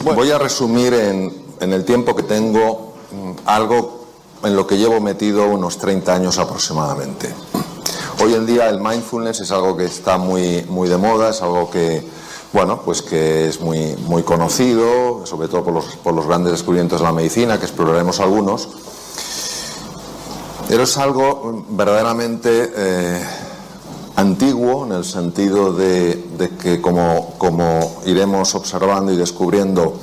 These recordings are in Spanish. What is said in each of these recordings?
voy a resumir en el tiempo que tengo algo en lo que llevo metido unos 30 años aproximadamente. Hoy en día el mindfulness es algo que está muy de moda, es algo que, bueno, pues que es muy conocido, sobre todo por los grandes descubrimientos de la medicina, que exploraremos algunos. Pero es algo verdaderamente antiguo, en el sentido de que, como iremos observando y descubriendo,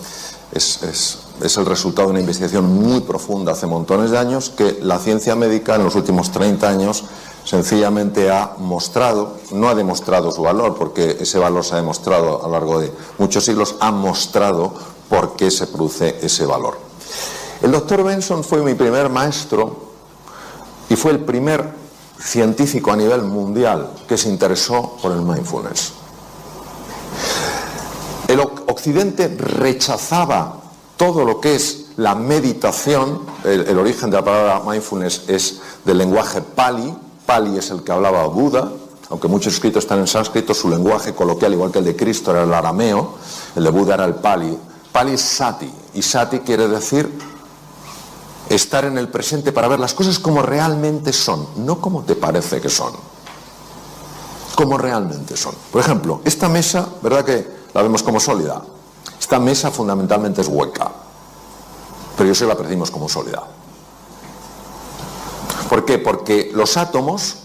es el resultado de una investigación muy profunda hace montones de años, que la ciencia médica en los últimos 30 años sencillamente ha mostrado, no ha demostrado su valor, porque ese valor se ha demostrado a lo largo de muchos siglos, ha mostrado por qué se produce ese valor. El doctor Benson fue mi primer maestro y fue el primer científico a nivel mundial que se interesó por el mindfulness. El Occidente rechazaba todo lo que es la meditación. El origen de la palabra mindfulness es del lenguaje Pali. Pali es el que hablaba Buda, aunque muchos escritos están en sánscrito, su lenguaje coloquial, igual que el de Cristo, era el arameo, el de Buda era el Pali. Pali es Sati, y Sati quiere decir estar en el presente para ver las cosas como realmente son, no como te parece que son, como realmente son. Por ejemplo, esta mesa, ¿verdad que la vemos como sólida? Esta mesa fundamentalmente es hueca, pero yo sé la percibimos como sólida. ¿Por qué? Porque los átomos,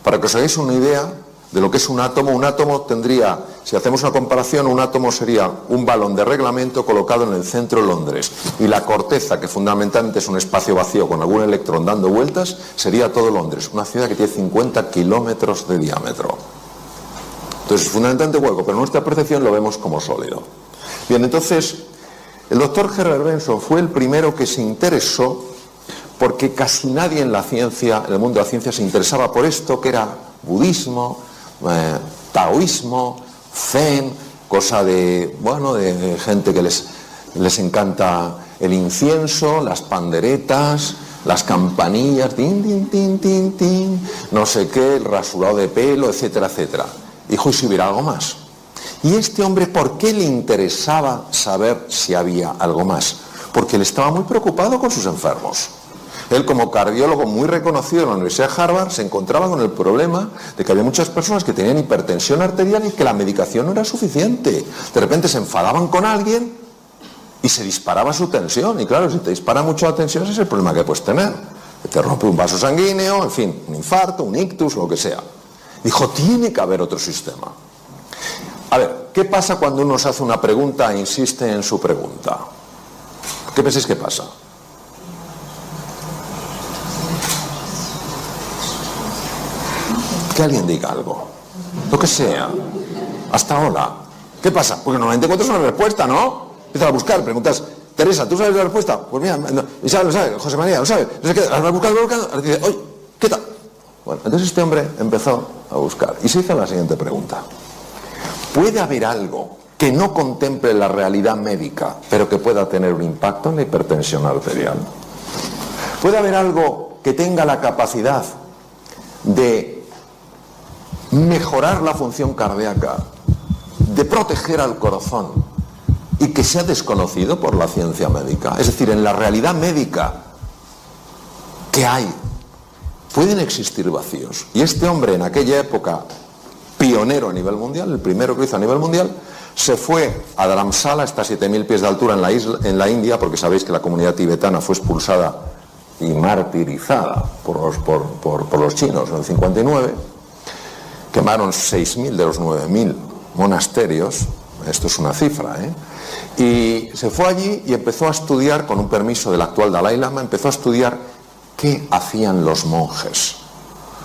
para que os hagáis una idea de lo que es un átomo tendría, si hacemos una comparación, un átomo sería un balón de reglamento colocado en el centro de Londres, y la corteza, que fundamentalmente es un espacio vacío con algún electrón dando vueltas, sería todo Londres, una ciudad que tiene 50 kilómetros de diámetro. Entonces, fundamentalmente hueco, pero nuestra percepción lo vemos como sólido. Bien, entonces, el doctor Herbert Benson fue el primero que se interesó, porque casi nadie en la ciencia, en el mundo de la ciencia, se interesaba por esto, que era budismo, taoísmo, zen, cosa de, bueno, de gente que les encanta el incienso, las panderetas, las campanillas, tin, tin, tin, tin, tin, no sé qué, el rasurado de pelo, etcétera, etcétera. Dijo, ¿y si hubiera algo más? Y este hombre, ¿por qué le interesaba saber si había algo más? Porque él estaba muy preocupado con sus enfermos. Él, como cardiólogo muy reconocido en la Universidad de Harvard, se encontraba con el problema de que había muchas personas que tenían hipertensión arterial y que la medicación no era suficiente. De repente se enfadaban con alguien y se disparaba su tensión. Y claro, si te dispara mucho la tensión, ese es el problema que puedes tener. Que te rompe un vaso sanguíneo, en fin, un infarto, un ictus, lo que sea. Dijo, tiene que haber otro sistema. A ver, ¿qué pasa cuando uno se hace una pregunta e insiste en su pregunta? ¿Qué pensáis que pasa? Que alguien diga algo, lo que sea, hasta ahora. ¿Qué pasa? Porque normalmente encuentras una respuesta, ¿no? Empiezas a buscar, preguntas, Teresa, ¿tú sabes la respuesta? Pues mira, Isabel lo sabe, José María lo sabe, no sé qué, vas buscando, dice, oye, ¿qué tal? Bueno, entonces este hombre empezó a buscar y se hizo la siguiente pregunta. ¿Puede haber algo que no contemple la realidad médica, pero que pueda tener un impacto en la hipertensión arterial? ¿Puede haber algo que tenga la capacidad de mejorar la función cardíaca, de proteger al corazón, y que sea desconocido por la ciencia médica? Es decir, en la realidad médica, ¿qué hay? Pueden existir vacíos. Y este hombre, en aquella época, pionero a nivel mundial, el primero que hizo a nivel mundial, se fue a Dharamsala, hasta 7.000 pies de altura en la India, porque sabéis que la comunidad tibetana fue expulsada y martirizada por los chinos en el 59. Quemaron 6.000 de los 9.000 monasterios, esto es una cifra, y se fue allí y empezó a estudiar, con un permiso del actual Dalai Lama, empezó a estudiar qué hacían los monjes.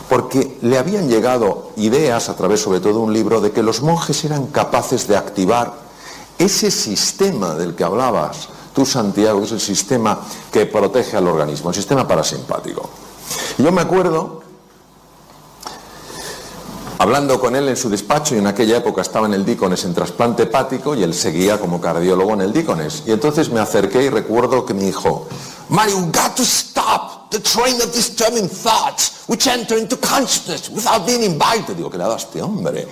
Porque le habían llegado ideas, a través sobre todo de un libro, de que los monjes eran capaces de activar ese sistema del que hablabas tú, Santiago, que es el sistema que protege al organismo, el sistema parasimpático. Y yo me acuerdo, hablando con él en su despacho, y en aquella época estaba en el Dícones en trasplante hepático, y él seguía como cardiólogo en el Dícones. Y entonces me acerqué y recuerdo que me dijo, Mario, you've got to stop the train of disturbing thoughts which enter into consciousness without being invited. Digo, ¿qué le ha dado a este hombre?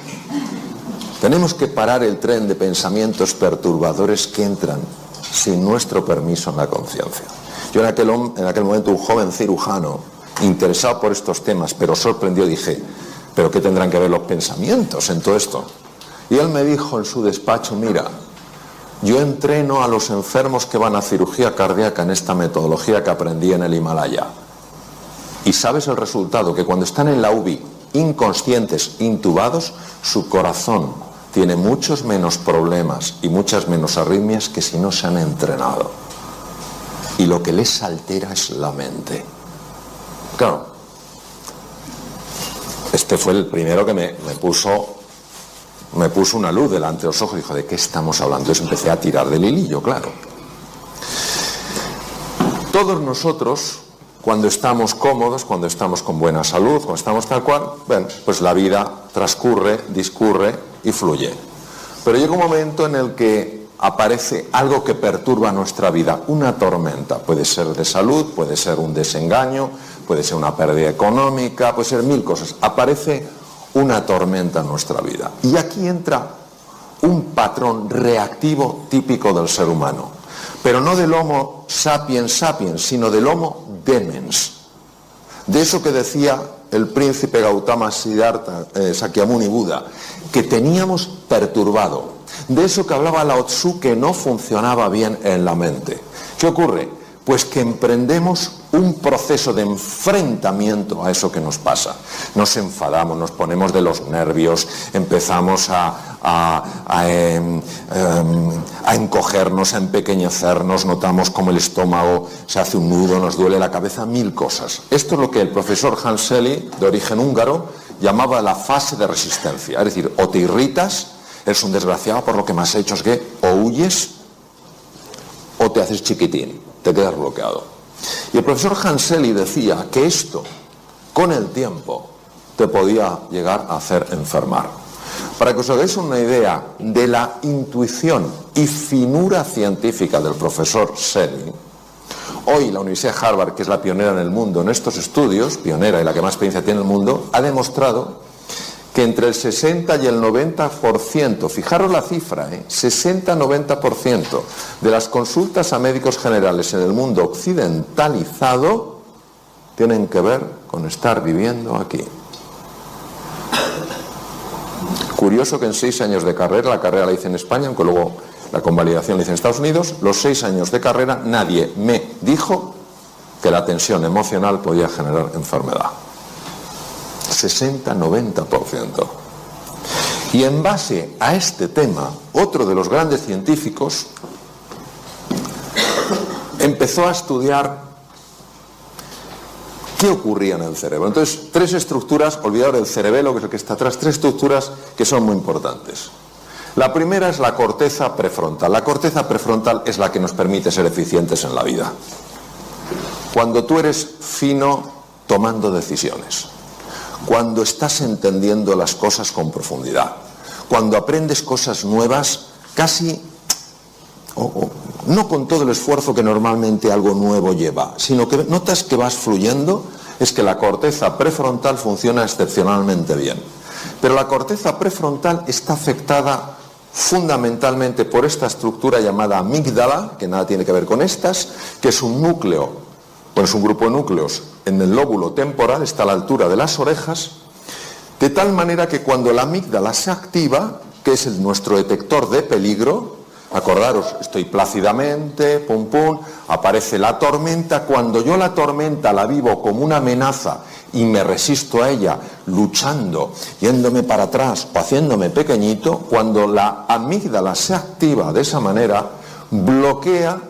Tenemos que parar el tren de pensamientos perturbadores que entran sin nuestro permiso en la conciencia. Yo en aquel momento, un joven cirujano, interesado por estos temas, pero sorprendido, dije, ¿pero qué tendrán que ver los pensamientos en todo esto? Y él me dijo en su despacho, mira, yo entreno a los enfermos que van a cirugía cardíaca en esta metodología que aprendí en el Himalaya. Y sabes el resultado, que cuando están en la UBI, inconscientes, intubados, su corazón tiene muchos menos problemas y muchas menos arritmias que si no se han entrenado. Y lo que les altera es la mente. Claro, este fue el primero que me puso una luz delante de los ojos y dijo, ¿de qué estamos hablando? Entonces empecé a tirar del hilillo, claro. Todos nosotros, cuando estamos cómodos, cuando estamos con buena salud, cuando estamos tal cual, bueno, pues la vida transcurre, discurre y fluye. Pero llega un momento en el que aparece algo que perturba nuestra vida, una tormenta. Puede ser de salud, puede ser un desengaño, puede ser una pérdida económica, puede ser mil cosas. Aparece una tormenta en nuestra vida. Y aquí entra un patrón reactivo típico del ser humano. Pero no del Homo sapiens sapiens, sino del Homo demens. De eso que decía el príncipe Gautama Siddhartha Sakyamuni Buda, que teníamos perturbado. De eso que hablaba Lao Tzu, que no funcionaba bien en la mente. ¿Qué ocurre? Pues que emprendemos un proceso de enfrentamiento a eso que nos pasa. Nos enfadamos, nos ponemos de los nervios, empezamos a encogernos, a empequeñecernos, notamos como el estómago se hace un nudo, nos duele la cabeza, mil cosas. Esto es lo que el profesor Hans Selye, de origen húngaro, llamaba la fase de resistencia. Es decir, o te irritas, eres un desgraciado por lo que me has hecho, es que o huyes o te haces chiquitín, te quedas bloqueado. Y el profesor Hans Selye decía que esto, con el tiempo, te podía llegar a hacer enfermar. Para que os hagáis una idea de la intuición y finura científica del profesor Selye, hoy la Universidad de Harvard, que es la pionera en el mundo en estos estudios, pionera y la que más experiencia tiene en el mundo, ha demostrado que entre el 60 y el 90%, fijaros la cifra, 60-90% de las consultas a médicos generales en el mundo occidentalizado tienen que ver con estar viviendo aquí. Curioso que en 6 años de carrera, la carrera la hice en España, aunque luego la convalidación la hice en Estados Unidos, los 6 años de carrera nadie me dijo que la tensión emocional podía generar enfermedad. 60-90%. Y en base a este tema, otro de los grandes científicos empezó a estudiar qué ocurría en el cerebro. Entonces, 3 estructuras, olvidar el cerebelo, que es el que está atrás, 3 estructuras que son muy importantes. La primera es la corteza prefrontal. La corteza prefrontal es la que nos permite ser eficientes en la vida. Cuando tú eres fino tomando decisiones, cuando estás entendiendo las cosas con profundidad, cuando aprendes cosas nuevas, casi, no con todo el esfuerzo que normalmente algo nuevo lleva, sino que notas que vas fluyendo, es que la corteza prefrontal funciona excepcionalmente bien. Pero la corteza prefrontal está afectada fundamentalmente por esta estructura llamada amígdala, que nada tiene que ver con estas, que es un núcleo, bueno, es un grupo de núcleos en el lóbulo temporal, está a la altura de las orejas, de tal manera que cuando la amígdala se activa, que es nuestro detector de peligro, acordaros, estoy plácidamente, pum pum, aparece la tormenta, cuando yo la tormenta la vivo como una amenaza y me resisto a ella, luchando, yéndome para atrás o haciéndome pequeñito, cuando la amígdala se activa de esa manera, bloquea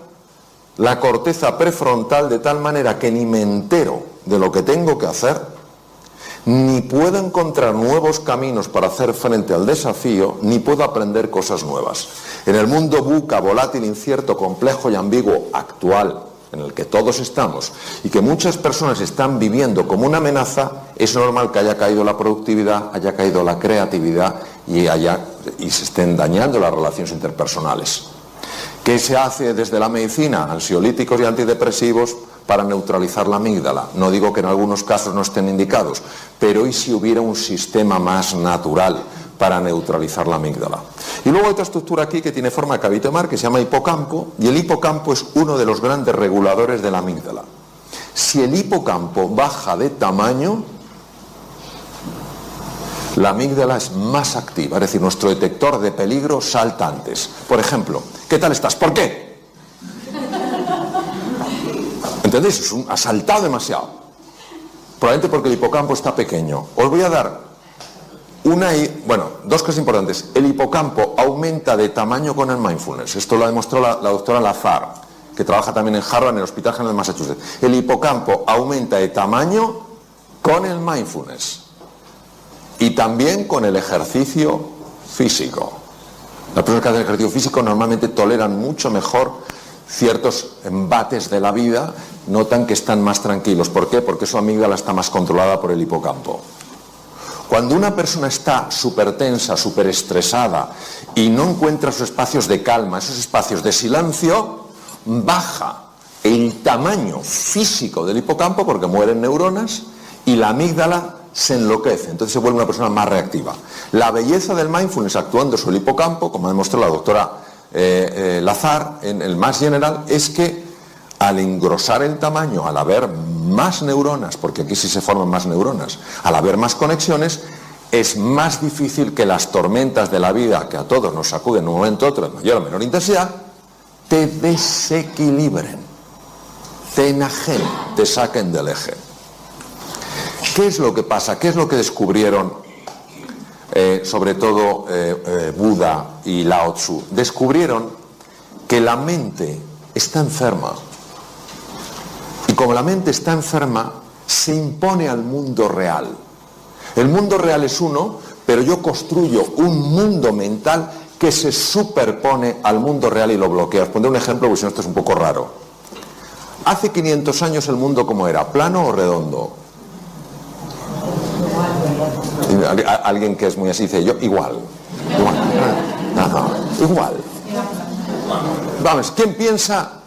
la corteza prefrontal de tal manera que ni me entero de lo que tengo que hacer, ni puedo encontrar nuevos caminos para hacer frente al desafío, ni puedo aprender cosas nuevas. En el mundo VUCA, volátil, incierto, complejo y ambiguo actual, en el que todos estamos, y que muchas personas están viviendo como una amenaza, es normal que haya caído la productividad, haya caído la creatividad y se estén dañando las relaciones interpersonales. ¿Qué se hace desde la medicina? Ansiolíticos y antidepresivos para neutralizar la amígdala. No digo que en algunos casos no estén indicados, pero ¿y si hubiera un sistema más natural para neutralizar la amígdala. Y luego hay otra estructura aquí que tiene forma de cabito de mar que se llama hipocampo, y el hipocampo es uno de los grandes reguladores de la amígdala. Si el hipocampo baja de tamaño, la amígdala es más activa, es decir, nuestro detector de peligro salta antes. Por ejemplo, ¿qué tal estás? ¿Por qué? ¿Entendéis? Ha saltado demasiado. Probablemente porque el hipocampo está pequeño. Os voy a dar dos cosas importantes. El hipocampo aumenta de tamaño con el mindfulness. Esto lo ha demostrado la doctora Lazar, que trabaja también en Harvard, en el Hospital General de Massachusetts. El hipocampo aumenta de tamaño con el mindfulness. Y también con el ejercicio físico. Las personas que hacen ejercicio físico normalmente toleran mucho mejor ciertos embates de la vida, notan que están más tranquilos. ¿Por qué? Porque su amígdala está más controlada por el hipocampo. Cuando una persona está súper tensa, súper estresada y no encuentra sus espacios de calma, esos espacios de silencio, baja el tamaño físico del hipocampo porque mueren neuronas y la amígdala se enloquece, entonces se vuelve una persona más reactiva. La belleza del mindfulness actuando sobre el hipocampo, como ha demostrado la doctora Lazar en el Mass General, es que al engrosar el tamaño, al haber más neuronas, porque aquí sí se forman más neuronas, al haber más conexiones, es más difícil que las tormentas de la vida, que a todos nos sacuden en un momento u otro de mayor o menor intensidad, te desequilibren, te enajenen, te saquen del eje. ¿Qué es lo que pasa? ¿Qué es lo que descubrieron sobre todo Buda y Lao Tzu? Descubrieron que la mente está enferma. Y como la mente está enferma, se impone al mundo real. El mundo real es uno, pero yo construyo un mundo mental que se superpone al mundo real y lo bloquea. Os pondré un ejemplo, porque si no esto es un poco raro. Hace 500 años el mundo ¿cómo era? ¿Plano o redondo? Alguien que es muy así dice yo, igual. Igual. Vamos, ¿quién piensa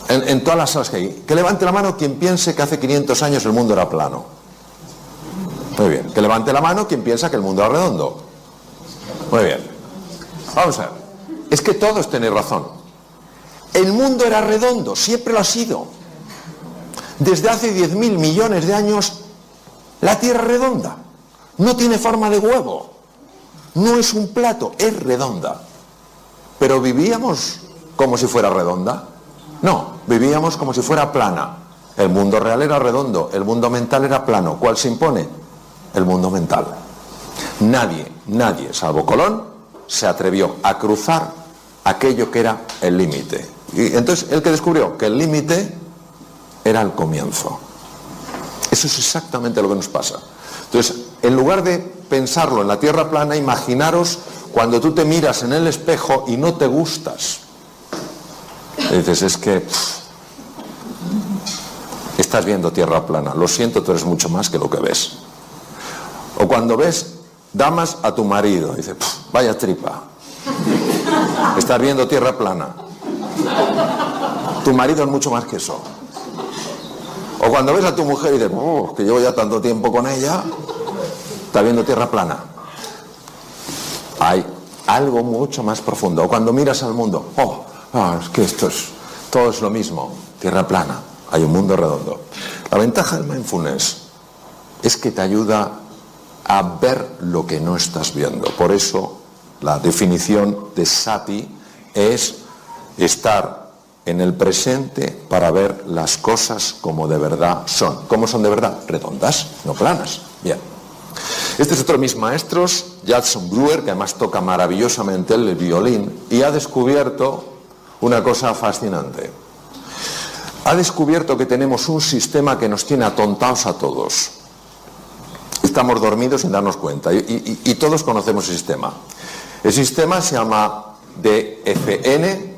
en todas las salas que hay? Que levante la mano quien piense que hace 500 años el mundo era plano. Muy bien. Que levante la mano quien piensa que el mundo era redondo. Muy bien. Vamos a ver. Es que todos tenéis razón. El mundo era redondo, siempre lo ha sido. Desde hace 10.000 millones de años la Tierra es redonda, no tiene forma de huevo, no es un plato, es redonda. Pero vivíamos como si fuera redonda. No, vivíamos como si fuera plana. El mundo real era redondo, el mundo mental era plano. ¿Cuál se impone? El mundo mental. Nadie, salvo Colón, se atrevió a cruzar aquello que era el límite. Y entonces, el que descubrió que el límite era el comienzo. Eso es exactamente lo que nos pasa. Entonces, en lugar de pensarlo en la tierra plana, imaginaros cuando tú te miras en el espejo y no te gustas. Y dices, es que estás viendo tierra plana. Lo siento, tú eres mucho más que lo que ves. O cuando ves damas a tu marido, dices, vaya tripa. Estás viendo tierra plana. Tu marido es mucho más que eso. O cuando ves a tu mujer y dices, que llevo ya tanto tiempo con ella, está viendo tierra plana. Hay algo mucho más profundo. O cuando miras al mundo, es que todo es lo mismo, tierra plana, hay un mundo redondo. La ventaja del mindfulness es que te ayuda a ver lo que no estás viendo. Por eso la definición de sati es estar en el presente para ver las cosas como de verdad son. ¿Cómo son de verdad? Redondas, no planas. Bien. Este es otro de mis maestros, Judson Brewer, que además toca maravillosamente el violín, y ha descubierto una cosa fascinante. Ha descubierto que tenemos un sistema que nos tiene atontados a todos. Estamos dormidos sin darnos cuenta, y todos conocemos el sistema. El sistema se llama DFN,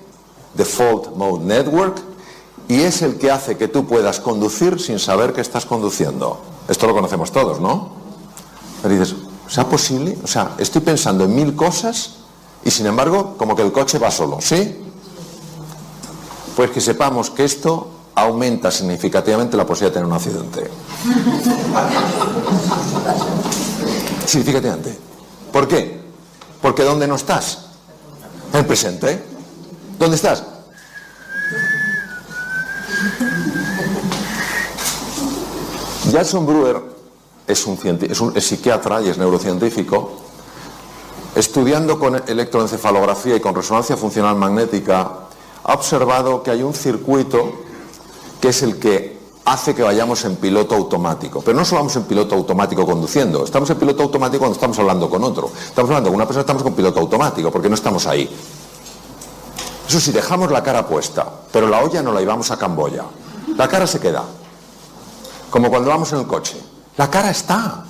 Default Mode Network, y es el que hace que tú puedas conducir sin saber que estás conduciendo. Esto lo conocemos todos, ¿no? Pero dices, ¿sea posible? O sea, estoy pensando en 1000 cosas y sin embargo, como que el coche va solo, ¿sí? Pues que sepamos que esto aumenta significativamente la posibilidad de tener un accidente. significativamente. ¿Por qué? Porque ¿dónde no estás? En el presente. ¿Dónde estás? Jason Brewer es psiquiatra y es neurocientífico. Estudiando con electroencefalografía y con resonancia funcional magnética, ha observado que hay un circuito que es el que hace que vayamos en piloto automático. Pero no solo vamos en piloto automático conduciendo, estamos en piloto automático cuando estamos hablando con otro. Estamos hablando con una persona, estamos con piloto automático, porque no estamos ahí. Eso sí, dejamos la cara puesta, pero la olla no la llevamos a Camboya. La cara se queda. Como cuando vamos en el coche. La cara está,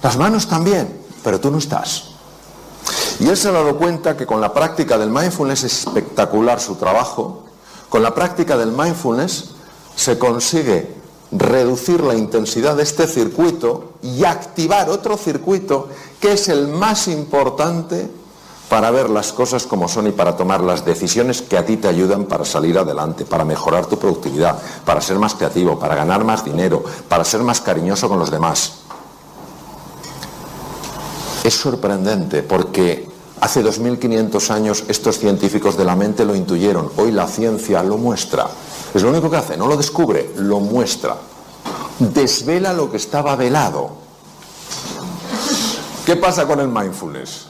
las manos también, pero tú no estás. Y él se ha dado cuenta que con la práctica del mindfulness es espectacular su trabajo. Con la práctica del mindfulness se consigue reducir la intensidad de este circuito y activar otro circuito que es el más importante para ver las cosas como son y para tomar las decisiones que a ti te ayudan para salir adelante, para mejorar tu productividad, para ser más creativo, para ganar más dinero, para ser más cariñoso con los demás. Es sorprendente porque hace 2500 años estos científicos de la mente lo intuyeron. Hoy la ciencia lo muestra. Es lo único que hace, no lo descubre, lo muestra. Desvela lo que estaba velado. ¿Qué pasa con el mindfulness?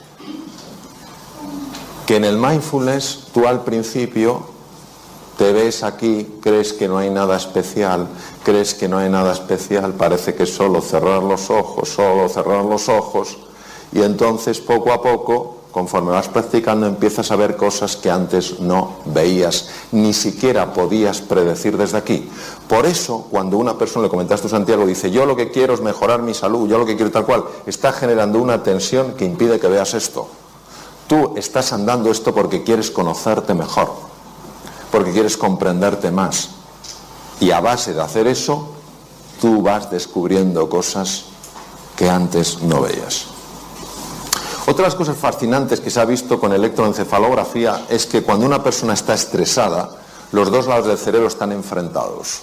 Que en el mindfulness tú al principio te ves aquí, crees que no hay nada especial, parece que es solo cerrar los ojos, y entonces poco a poco, conforme vas practicando, empiezas a ver cosas que antes no veías, ni siquiera podías predecir desde aquí. Por eso, cuando una persona, le comentaste tú, Santiago, dice, yo lo que quiero es mejorar mi salud, yo lo que quiero tal cual, está generando una tensión que impide que veas esto. Tú estás andando esto porque quieres conocerte mejor, porque quieres comprenderte más. Y a base de hacer eso, tú vas descubriendo cosas que antes no veías. Otra de las cosas fascinantes que se ha visto con electroencefalografía es que cuando una persona está estresada, los dos lados del cerebro están enfrentados.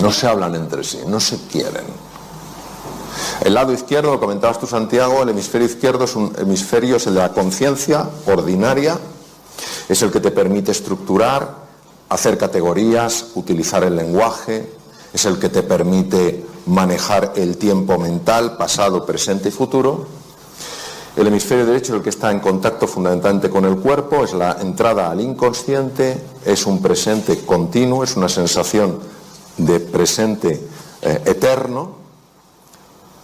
No se hablan entre sí, no se quieren. El lado izquierdo, lo comentabas tú, Santiago, el hemisferio izquierdo es un hemisferio, es el de la conciencia ordinaria, es el que te permite estructurar, hacer categorías, utilizar el lenguaje, es el que te permite manejar el tiempo mental, pasado, presente y futuro. El hemisferio derecho es el que está en contacto fundamentalmente con el cuerpo, es la entrada al inconsciente, es un presente continuo, es una sensación de presente eterno,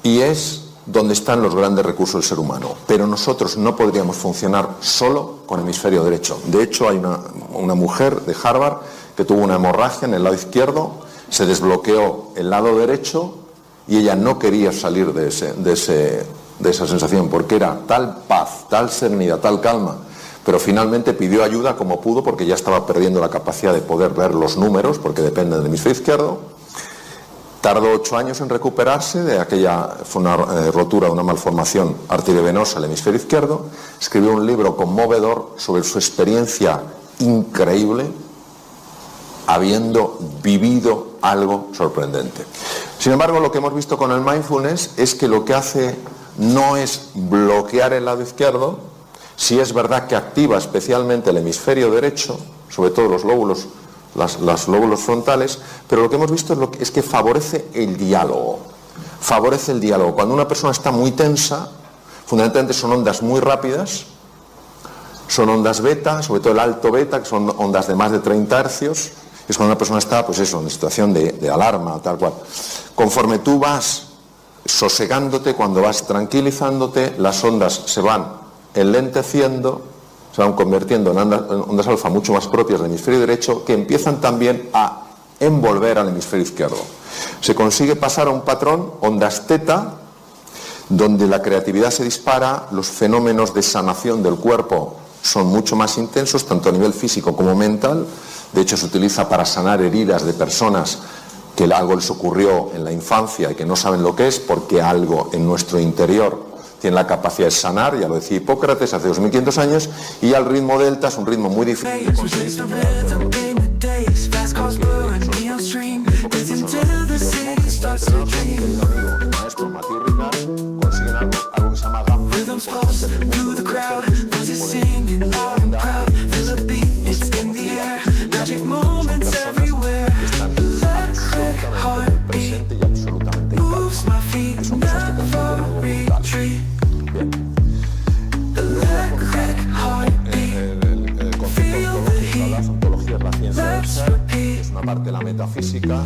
y es donde están los grandes recursos del ser humano. Pero nosotros no podríamos funcionar solo con el hemisferio derecho. De hecho, hay una mujer de Harvard que tuvo una hemorragia en el lado izquierdo, se desbloqueó el lado derecho y ella no quería salir de esa sensación, porque era tal paz, tal serenidad, tal calma. Pero finalmente pidió ayuda como pudo, porque ya estaba perdiendo la capacidad de poder ver los números, porque depende del hemisferio izquierdo. Tardó 8 años en recuperarse de aquella, fue una rotura, una malformación arteriovenosa al hemisferio izquierdo. Escribió un libro conmovedor sobre su experiencia increíble, habiendo vivido algo sorprendente. Sin embargo, lo que hemos visto con el mindfulness es que lo que hace no es bloquear el lado izquierdo. Sí es verdad que activa especialmente el hemisferio derecho, sobre todo los lóbulos, los lóbulos frontales, pero lo que hemos visto es que favorece el diálogo. Favorece el diálogo. Cuando una persona está muy tensa, fundamentalmente son ondas muy rápidas, son ondas beta, sobre todo el alto beta, que son ondas de más de 30 hercios, es cuando una persona está, pues eso, en situación de alarma, tal cual. Conforme tú vas sosegándote, cuando vas tranquilizándote, las ondas se van enlenteciendo, se van convirtiendo en ondas alfa mucho más propias del hemisferio derecho, que empiezan también a envolver al hemisferio izquierdo. Se consigue pasar a un patrón, ondas teta, donde la creatividad se dispara, los fenómenos de sanación del cuerpo son mucho más intensos, tanto a nivel físico como mental. De hecho, se utiliza para sanar heridas de personas que algo les ocurrió en la infancia y que no saben lo que es, porque algo en nuestro interior tiene la capacidad de sanar, ya lo decía Hipócrates hace 2500 años, y al ritmo delta es un ritmo muy difícil de conseguir. Maestro Mathieu Ricard consiguen algo que la metafísica...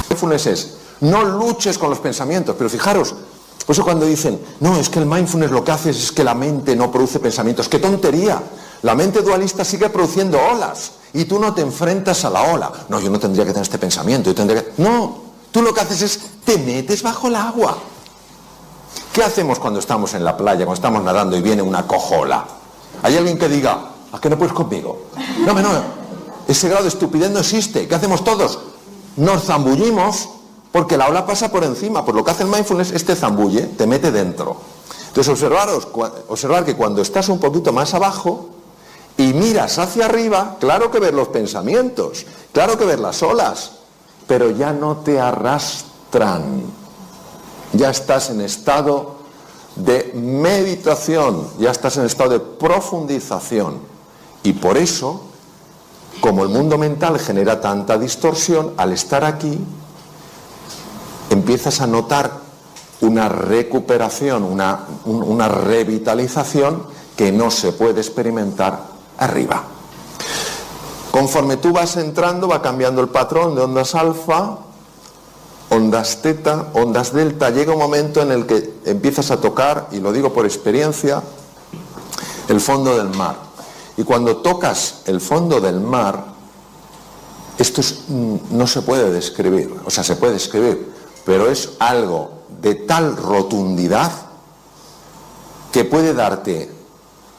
Mindfulness es, no luches con los pensamientos, pero fijaros, por eso cuando dicen, no, es que el mindfulness lo que hace es que la mente no produce pensamientos, ¡qué tontería! La mente dualista sigue produciendo olas y tú no te enfrentas a la ola. No, yo no tendría que tener este pensamiento, yo tendría que... No, tú lo que haces es, te metes bajo el agua. ¿Qué hacemos cuando estamos en la playa, cuando estamos nadando y viene una cojola? ¿Hay alguien que diga, ¿a qué no puedes conmigo? No, ese grado de estupidez no existe. ¿Qué hacemos todos? Nos zambullimos porque la ola pasa por encima. Por lo que hace el mindfulness es te zambulle, te mete dentro. Entonces observar que cuando estás un poquito más abajo y miras hacia arriba, claro que ves los pensamientos, claro que ves las olas, pero ya no te arrastran. Ya estás en estado de meditación, ya estás en estado de profundización. Y por eso, como el mundo mental genera tanta distorsión, al estar aquí, empiezas a notar una recuperación, una revitalización que no se puede experimentar arriba. Conforme tú vas entrando, va cambiando el patrón de ondas alfa, ondas teta, ondas delta. Llega un momento en el que empiezas a tocar, y lo digo por experiencia, el fondo del mar. Y cuando tocas el fondo del mar, esto no se puede describir, o sea, se puede describir, pero es algo de tal rotundidad que puede darte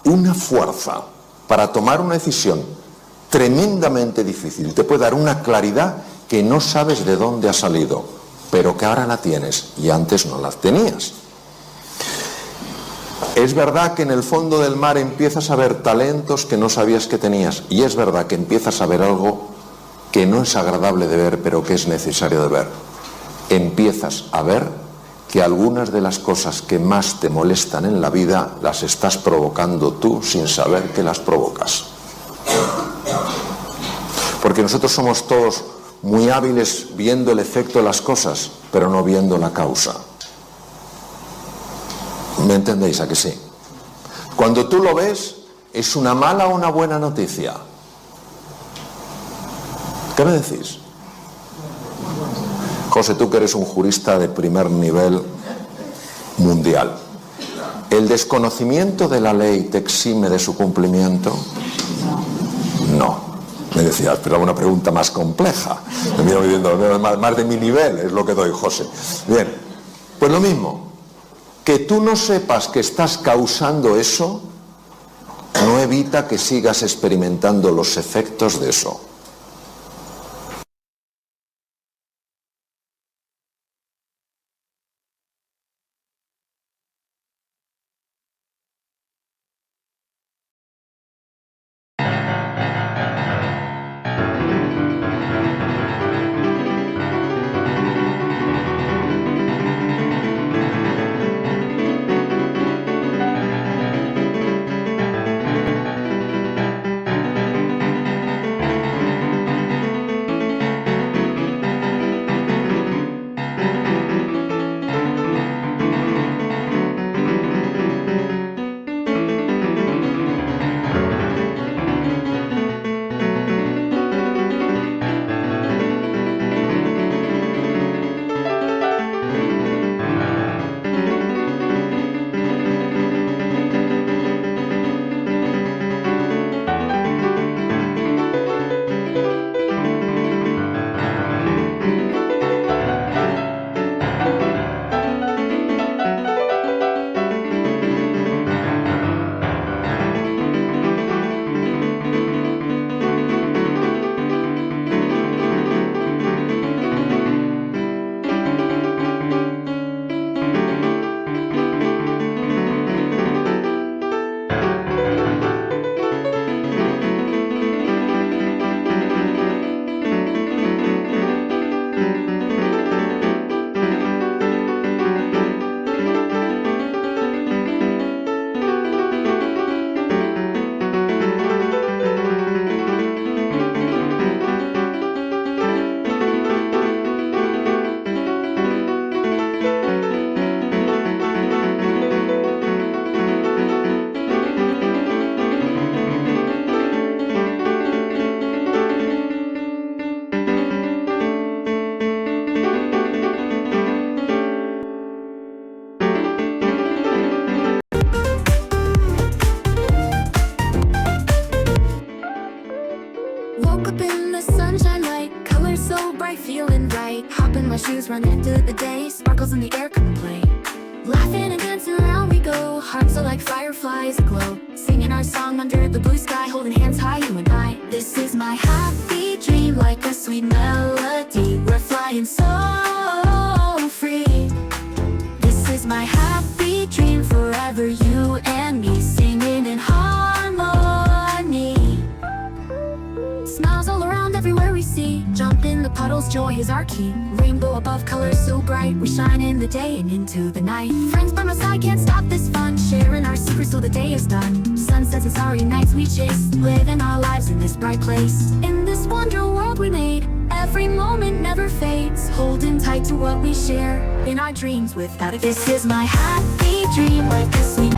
una fuerza para tomar una decisión tremendamente difícil. Te puede dar una claridad que no sabes de dónde ha salido, pero que ahora la tienes y antes no la tenías. Es verdad que en el fondo del mar empiezas a ver talentos que no sabías que tenías, y es verdad que empiezas a ver algo que no es agradable de ver, pero que es necesario de ver. Empiezas a ver que algunas de las cosas que más te molestan en la vida las estás provocando tú sin saber que las provocas. Porque nosotros somos todos muy hábiles viendo el efecto de las cosas, pero no viendo la causa. ¿Me entendéis a que sí? Cuando tú lo ves, ¿es una mala o una buena noticia? ¿Qué me decís? José, tú que eres un jurista de primer nivel mundial, ¿el desconocimiento de la ley te exime de su cumplimiento? No. Me decías, pero una pregunta más compleja. Me miro viviendo más de mi nivel, es lo que doy, José. Bien, pues lo mismo. Que tú no sepas que estás causando eso, no evita que sigas experimentando los efectos de eso. my shoes, run into the day. Sparkles in the air, come and play. Laughing and dancing around we go. Hearts are like fireflies aglow. Singing our song under the blue sky, holding hands high, you and I. This is my happy dream, like a sweet melody. We're flying so free. This is my happy dream, forever you and me, singing in harmony. Smiles all around everywhere we see. Jump in the puddles, joy is our key. Rainbow above, colors so bright. We shine in the day and into the night. Friends by my side, can't stop this fun. Sharing our secrets till the day is done. Sunsets and starry nights we chase. Living our lives in this bright place. In this wonder world we made, every moment never fades. Holding tight to what we share in our dreams without it. This is my happy dream, like a sweet